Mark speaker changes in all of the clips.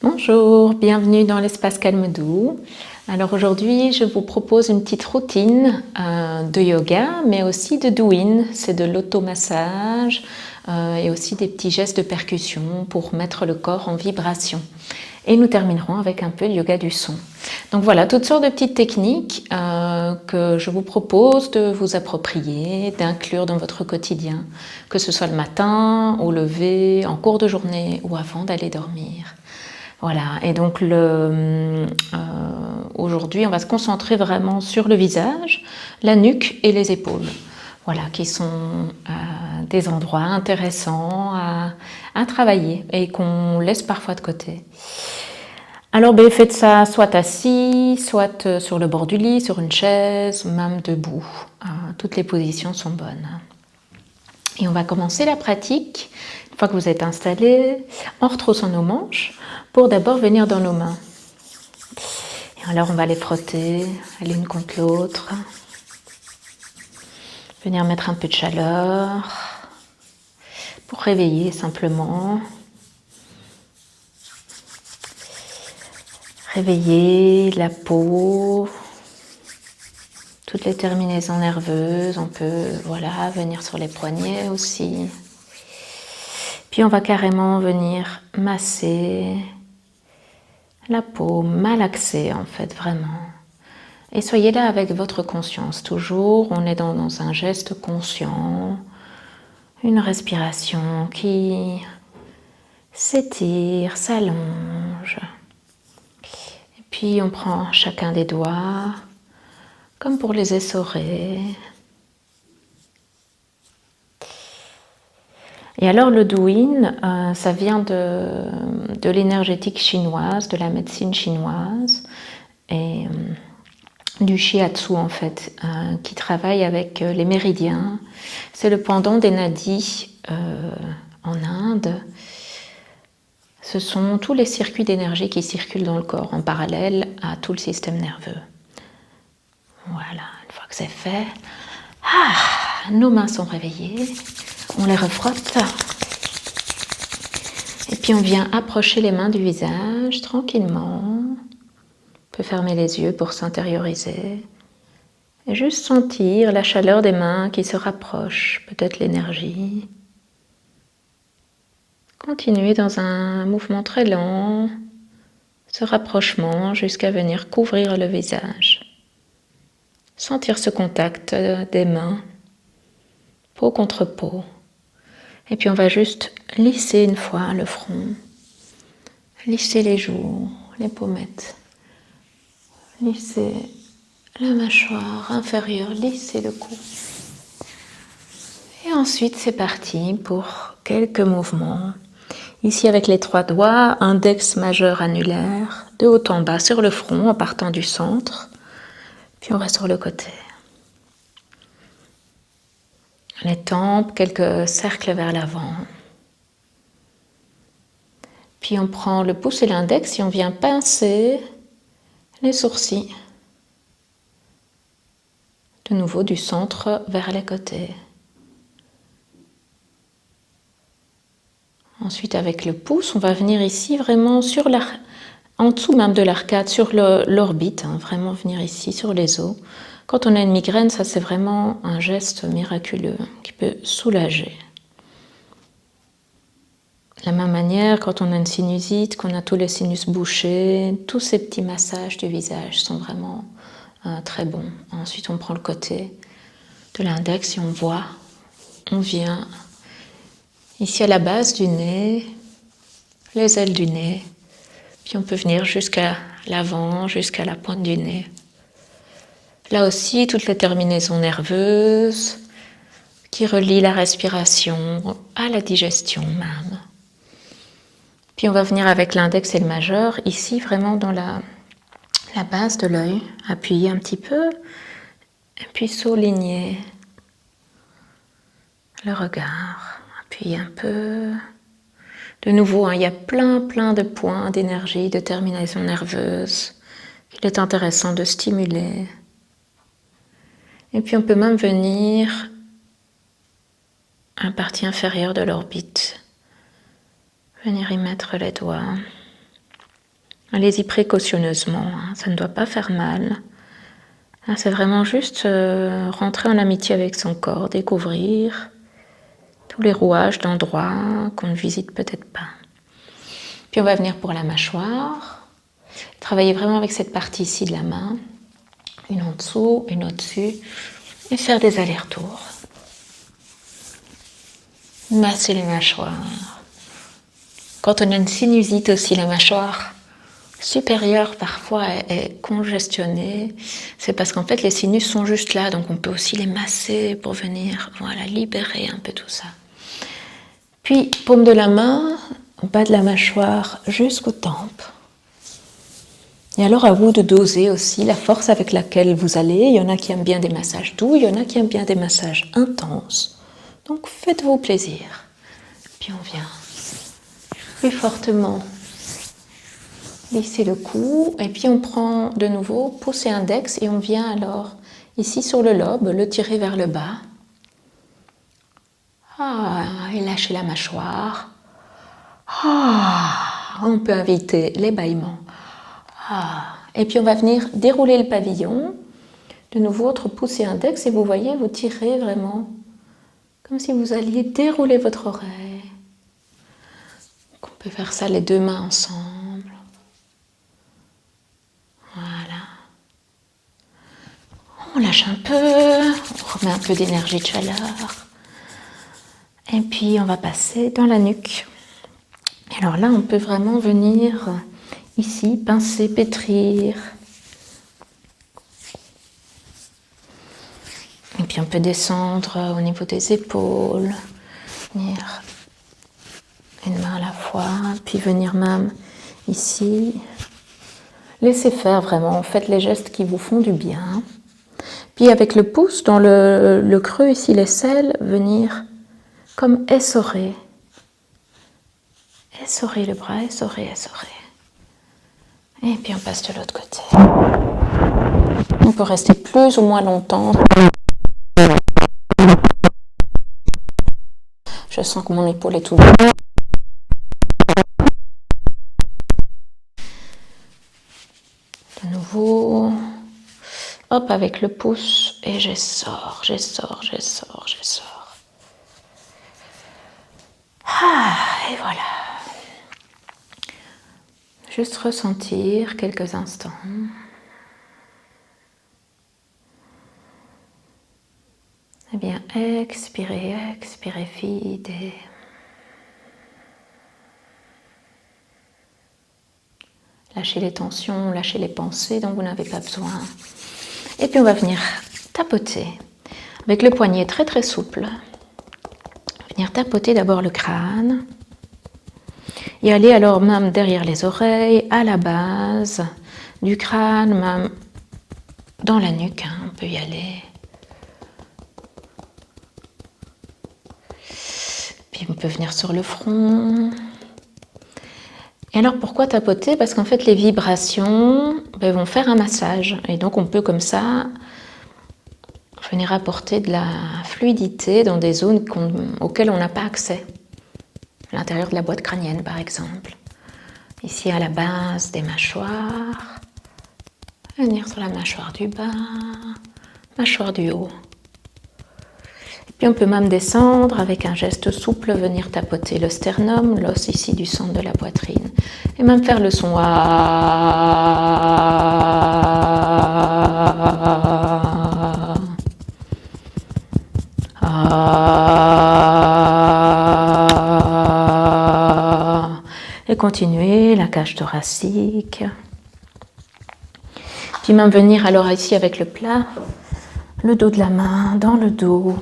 Speaker 1: Bonjour, bienvenue dans l'espace calme doux. Alors aujourd'hui, je vous propose une petite routine de yoga, mais aussi de doin. C'est de l'automassage et aussi des petits gestes de percussion pour mettre le corps en vibration. Et nous terminerons avec un peu de yoga du son. Donc voilà, toutes sortes de petites techniques que je vous propose de vous approprier, d'inclure dans votre quotidien, que ce soit le matin, au lever, en cours de journée ou avant d'aller dormir. Voilà, et donc aujourd'hui, on va se concentrer vraiment sur le visage, la nuque et les épaules. Voilà, qui sont des endroits intéressants à travailler et qu'on laisse parfois de côté. Alors, faites ça soit assis, soit sur le bord du lit, sur une chaise, même debout. Toutes les positions sont bonnes. Et on va commencer la pratique. Une fois que vous êtes installé, en retroussant nos manches, pour d'abord venir dans nos mains. Et alors on va les frotter l'une contre l'autre. Venir mettre un peu de chaleur pour réveiller simplement. Réveiller la peau, toutes les terminaisons nerveuses. On peut venir sur les poignets aussi. Puis on va carrément venir masser la peau, malaxer en fait vraiment. Et soyez là avec votre conscience. Toujours, on est dans un geste conscient, une respiration qui s'étire, s'allonge. Et puis on prend chacun des doigts, comme pour les essorer. Et alors le douyin, ça vient de l'énergétique chinoise, de la médecine chinoise, et du shiatsu en fait, qui travaille avec les méridiens. C'est le pendant des nadis en Inde. Ce sont tous les circuits d'énergie qui circulent dans le corps en parallèle à tout le système nerveux. Voilà, une fois que c'est fait, nos mains sont réveillées, on les refrotte. Et puis on vient approcher les mains du visage tranquillement. On peut fermer les yeux pour s'intérioriser. Et juste sentir la chaleur des mains qui se rapprochent, peut-être l'énergie. Continuez dans un mouvement très lent, ce rapprochement jusqu'à venir couvrir le visage. Sentir ce contact des mains, peau contre peau. Et puis on va juste lisser une fois le front, lisser les joues, les pommettes, lisser la mâchoire inférieure, lisser le cou. Et ensuite c'est parti pour quelques mouvements. Ici avec les 3 doigts, index majeur annulaire, de haut en bas sur le front en partant du centre. Puis on va sur le côté. Les tempes, quelques cercles vers l'avant. Puis on prend le pouce et l'index et on vient pincer les sourcils. De nouveau du centre vers les côtés. Ensuite avec le pouce, on va venir ici vraiment sur en dessous même de l'arcade, sur l'orbite, vraiment venir ici sur les os. Quand on a une migraine, ça c'est vraiment un geste miraculeux qui peut soulager. De la même manière, quand on a une sinusite, qu'on a tous les sinus bouchés, tous ces petits massages du visage sont vraiment très bons. Ensuite, on prend le côté de l'index et on vient ici à la base du nez, les ailes du nez, puis on peut venir jusqu'à l'avant, jusqu'à la pointe du nez. Là aussi, toutes les terminaisons nerveuses qui relient la respiration à la digestion même. Puis on va venir avec l'index et le majeur, ici vraiment dans la base de l'œil, appuyer un petit peu, et puis souligner le regard, appuyer un peu. De nouveau, il y a plein de points d'énergie, de terminaisons nerveuses qu'il est intéressant de stimuler. Et puis on peut même venir à la partie inférieure de l'orbite. Venir y mettre les doigts. Allez-y précautionneusement, hein, ça ne doit pas faire mal. C'est vraiment juste rentrer en amitié avec son corps, découvrir tous les rouages d'endroits qu'on ne visite peut-être pas. Puis on va venir pour la mâchoire. Travailler vraiment avec cette partie ici de la main. Une en dessous, une au-dessus. Et faire des allers-retours. Masser les mâchoires. Quand on a une sinusite aussi, la mâchoire supérieure parfois est congestionnée. C'est parce qu'en fait les sinus sont juste là, donc on peut aussi les masser pour venir libérer un peu tout ça. Puis paume de la main, bas de la mâchoire jusqu'aux tempes. Et alors à vous de doser aussi la force avec laquelle vous allez. Il y en a qui aiment bien des massages doux, il y en a qui aiment bien des massages intenses. Donc faites-vous plaisir. Puis on vient plus fortement lisser le cou. Et puis on prend de nouveau pouce et index et on vient alors ici sur le lobe, le tirer vers le bas. Et lâcher la mâchoire. On peut inviter les bâillements. Et puis on va venir dérouler le pavillon. De nouveau, votre pouce et index, et vous voyez, vous tirez vraiment comme si vous alliez dérouler votre oreille. Donc on peut faire ça les deux mains ensemble. Voilà. On lâche un peu, on remet un peu d'énergie de chaleur. Et puis on va passer dans la nuque. Et alors là, on peut vraiment venir ici, pincer, pétrir. Et puis on peut descendre au niveau des épaules, venir une main à la fois, puis venir même ici. Laissez faire vraiment, faites les gestes qui vous font du bien. Puis avec le pouce dans le creux ici, l'aisselle, venir comme essorer. Essorer le bras, essorer, essorer. Et puis on passe de l'autre côté. On peut rester plus ou moins longtemps. Je sens que mon épaule est tout droit. De nouveau, hop, avec le pouce, et j'essore, j'essore, j'essore, j'essore. Et voilà. Juste ressentir quelques instants. Eh bien, expirez, expirez, videz. Lâchez les tensions, lâchez les pensées dont vous n'avez pas besoin. Et puis on va venir tapoter avec le poignet très très souple. Venir tapoter d'abord le crâne. Et aller alors même derrière les oreilles, à la base du crâne, même dans la nuque, on peut y aller. Puis on peut venir sur le front. Et alors pourquoi tapoter? Parce qu'en fait les vibrations vont faire un massage. Et donc on peut comme ça venir apporter de la fluidité dans des zones auxquelles on n'a pas accès. À l'intérieur de la boîte crânienne par exemple. Ici à la base des mâchoires. Venir sur la mâchoire du bas, mâchoire du haut. Et puis on peut même descendre avec un geste souple, venir tapoter le sternum, l'os ici du centre de la poitrine. Et même faire le son et continuer la cage thoracique. Puis même venir alors ici avec le plat, le dos de la main dans le dos.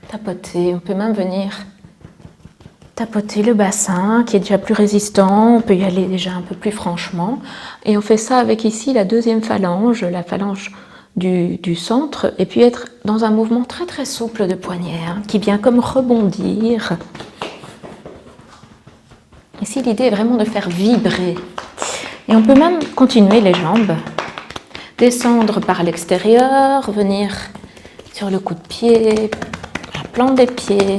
Speaker 1: Tapoter, on peut même venir tapoter le bassin qui est déjà plus résistant, on peut y aller déjà un peu plus franchement. Et on fait ça avec ici la deuxième phalange, la phalange du centre, et puis être dans un mouvement très très souple de poignet, qui vient comme rebondir. Ici l'idée est vraiment de faire vibrer. Et on peut même continuer les jambes, descendre par l'extérieur, venir sur le coup de pied, la plante des pieds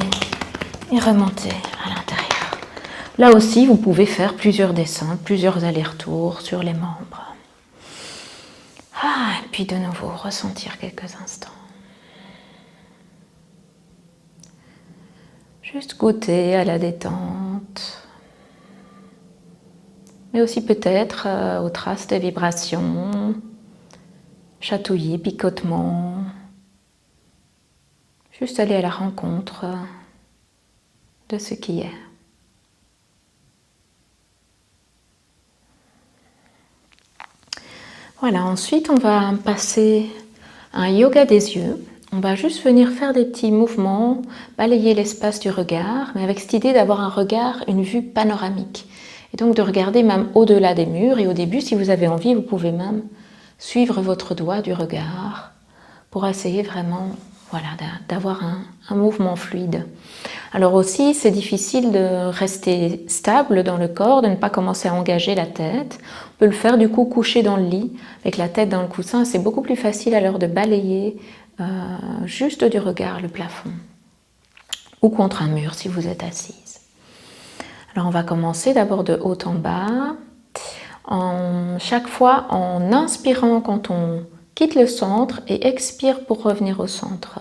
Speaker 1: et remonter à l'intérieur. Là aussi, vous pouvez faire plusieurs descentes, plusieurs allers-retours sur les membres. Et puis de nouveau, ressentir quelques instants. Juste goûter à la détente, mais aussi peut-être aux traces de vibrations, chatouillis, picotements. Juste aller à la rencontre de ce qui est. Voilà, ensuite on va passer à un yoga des yeux. On va juste venir faire des petits mouvements, balayer l'espace du regard, mais avec cette idée d'avoir un regard, une vue panoramique. Et donc de regarder même au-delà des murs. Et au début, si vous avez envie, vous pouvez même suivre votre doigt du regard pour essayer vraiment d'avoir un mouvement fluide. Alors aussi, c'est difficile de rester stable dans le corps, de ne pas commencer à engager la tête. On peut le faire du coup couché dans le lit, avec la tête dans le coussin. C'est beaucoup plus facile alors de balayer juste du regard le plafond. Ou contre un mur si vous êtes assise. Alors on va commencer d'abord de haut en bas. Chaque fois en inspirant quand on quitte le centre et expire pour revenir au centre.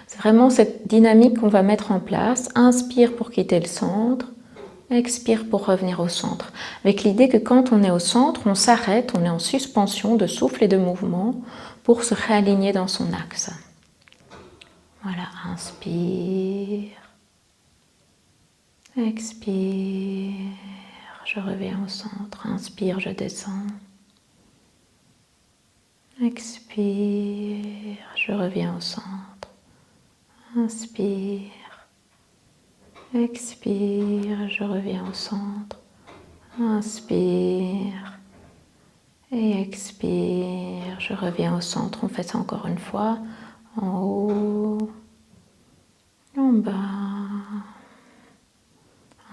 Speaker 1: C'est vraiment cette dynamique qu'on va mettre en place. Inspire pour quitter le centre, expire pour revenir au centre. Avec l'idée que quand on est au centre, on s'arrête, on est en suspension de souffle et de mouvement pour se réaligner dans son axe. Voilà, inspire, expire, je reviens au centre, inspire, je descends. Expire, je reviens au centre. Inspire, expire, je reviens au centre. Inspire et expire, je reviens au centre. On fait ça encore une fois. En haut, en bas.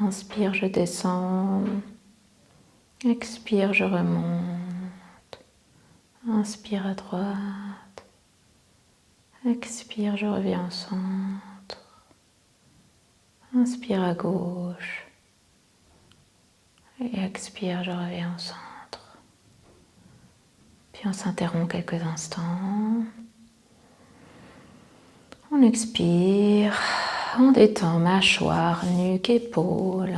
Speaker 1: Inspire, je descends. Expire, je remonte. Inspire à droite. Expire, je reviens au centre. Inspire à gauche. Et expire, je reviens au centre. Puis on s'interrompt quelques instants. On expire. On détend mâchoire, nuque, épaules.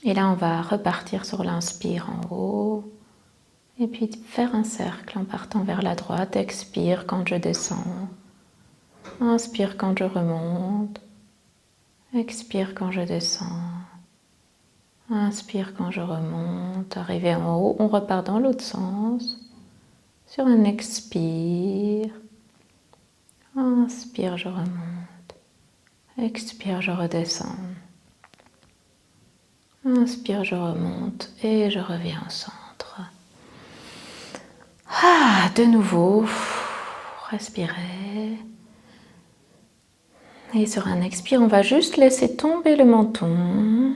Speaker 1: Et là, on va repartir sur l'inspire en haut. Et puis faire un cercle en partant vers la droite. Expire quand je descends. Inspire quand je remonte. Expire quand je descends. Inspire quand je remonte. Arrivé en haut, on repart dans l'autre sens. Sur un expire. Inspire, je remonte. Expire, je redescends. Inspire, je remonte et je reviens au centre. De nouveau, respirez. Et sur un expire, on va juste laisser tomber le menton.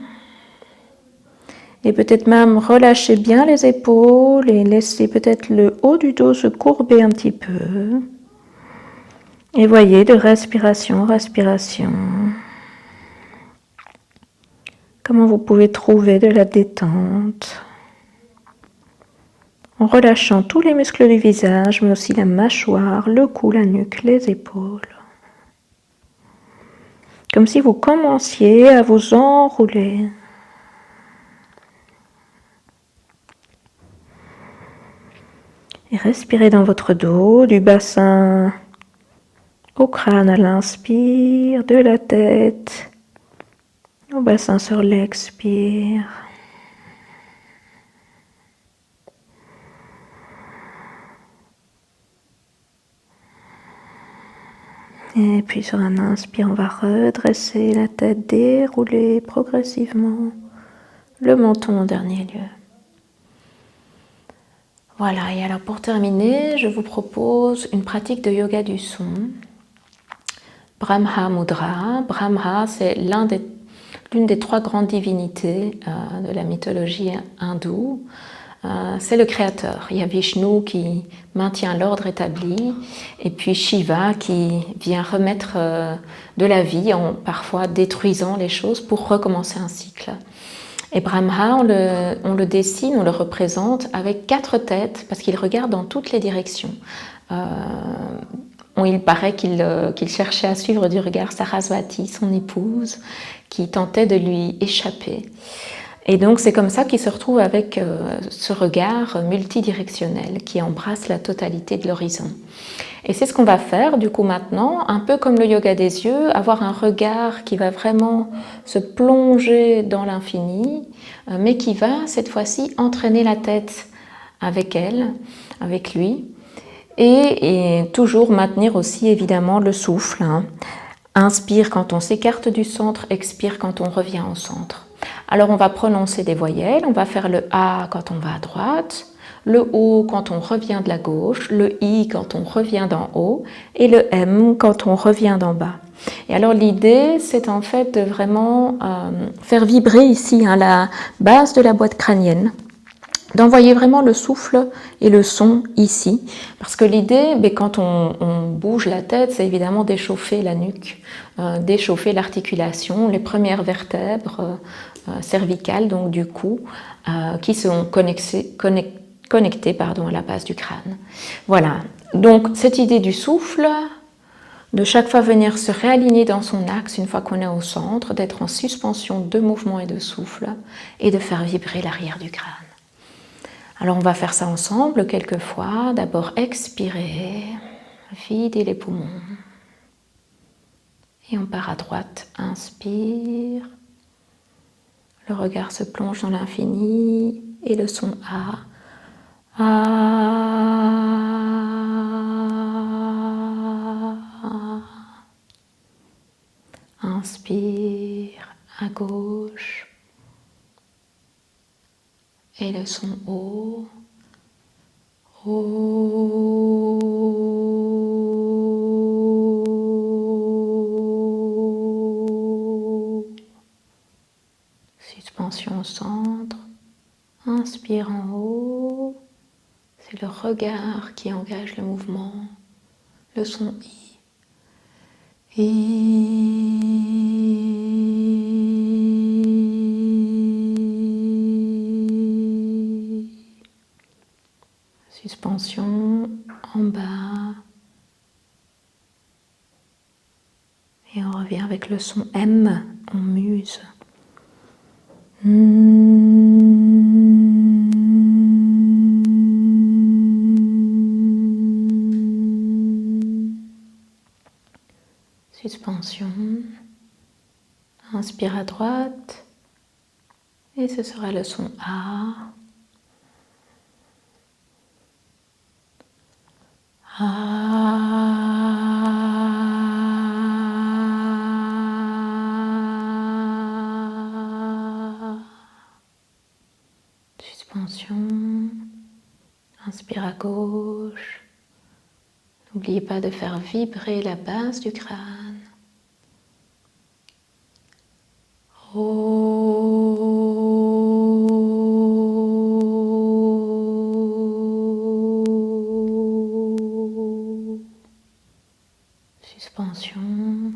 Speaker 1: Et peut-être même relâcher bien les épaules et laisser peut-être le haut du dos se courber un petit peu. Et voyez, de respiration en respiration, comment vous pouvez trouver de la détente en relâchant tous les muscles du visage, mais aussi la mâchoire, le cou, la nuque, les épaules. Comme si vous commenciez à vous enrouler. Et respirez dans votre dos, du bassin au crâne à l'inspire, de la tête au bassin sur l'expire. Et puis sur un inspire, on va redresser la tête, dérouler progressivement le menton en dernier lieu. Voilà, et alors pour terminer, je vous propose une pratique de yoga du son. Brahma Mudra. Brahma, c'est l'une des trois grandes divinités de la mythologie hindoue. C'est le créateur. Il y a Vishnu qui maintient l'ordre établi et puis Shiva qui vient remettre de la vie en parfois détruisant les choses pour recommencer un cycle. Et Brahma, on le dessine, on le représente avec 4 têtes parce qu'il regarde dans toutes les directions. Il paraît qu'il cherchait à suivre du regard Sarasvati, son épouse, qui tentait de lui échapper. Et donc c'est comme ça qu'il se retrouve avec ce regard multidirectionnel qui embrasse la totalité de l'horizon. Et c'est ce qu'on va faire du coup maintenant, un peu comme le yoga des yeux, avoir un regard qui va vraiment se plonger dans l'infini, mais qui va cette fois-ci entraîner la tête avec elle, avec lui, et toujours maintenir aussi évidemment le souffle. Hein. Inspire quand on s'écarte du centre, expire quand on revient au centre. Alors on va prononcer des voyelles, on va faire le A quand on va à droite, le O quand on revient de la gauche, le I quand on revient d'en haut et le M quand on revient d'en bas. Et alors l'idée, c'est en fait de vraiment faire vibrer ici la base de la boîte crânienne, d'envoyer vraiment le souffle et le son ici, parce que l'idée, quand on bouge la tête, c'est évidemment d'échauffer la nuque, d'échauffer l'articulation, les premières vertèbres cervicales, donc du cou, qui sont connectées à la base du crâne. Voilà, donc cette idée du souffle, de chaque fois venir se réaligner dans son axe une fois qu'on est au centre, d'être en suspension de mouvement et de souffle, et de faire vibrer l'arrière du crâne. Alors on va faire ça ensemble quelques fois. D'abord expirer, vider les poumons. Et on part à droite, inspire. Le regard se plonge dans l'infini et le son A. Inspire à gauche. Et le son O. Suspension au centre. Inspire en haut. C'est le regard qui engage le mouvement. Le son Suspension en bas. Et on revient avec le son M, on muse. Suspension. Inspire à droite. Et ce sera le son A. Suspension. Inspire à gauche. N'oubliez pas de faire vibrer la base du crâne. Suspension.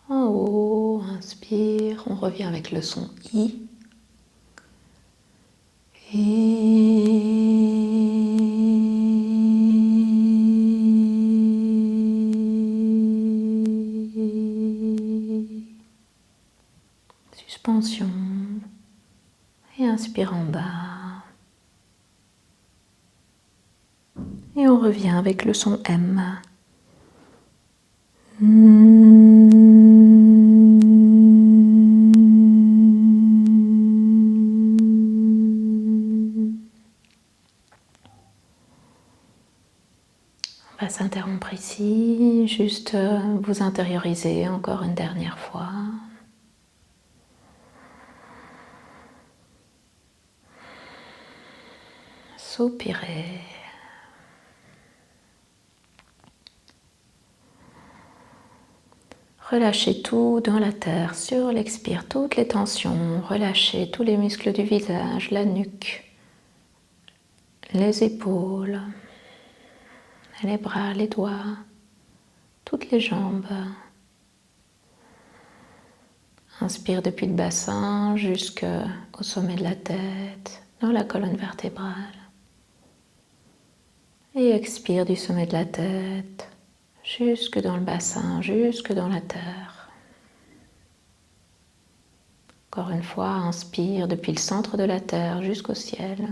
Speaker 1: En haut, inspire. On revient avec le son I. Suspension. Et inspire en bas. Et on revient avec le son M. On va s'interrompre ici, juste vous intérioriser encore une dernière fois. Soupirez. Relâchez tout dans la terre sur l'expire, toutes les tensions. Relâchez tous les muscles du visage, la nuque, les épaules, les bras, les doigts, toutes les jambes. Inspire depuis le bassin jusqu'au sommet de la tête, dans la colonne vertébrale. Et expire du sommet de la tête, jusque dans le bassin, jusque dans la terre. Encore une fois, inspire depuis le centre de la terre jusqu'au ciel.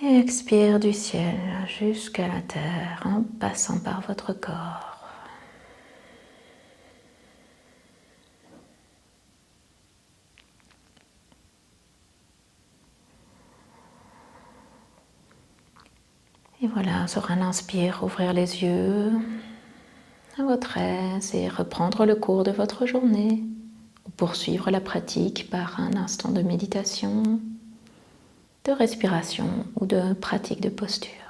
Speaker 1: Et expire du ciel jusqu'à la terre en passant par votre corps. Et voilà, sur un inspire, ouvrir les yeux à votre aise et reprendre le cours de votre journée ou poursuivre la pratique par un instant de méditation, de respiration ou de pratique de posture.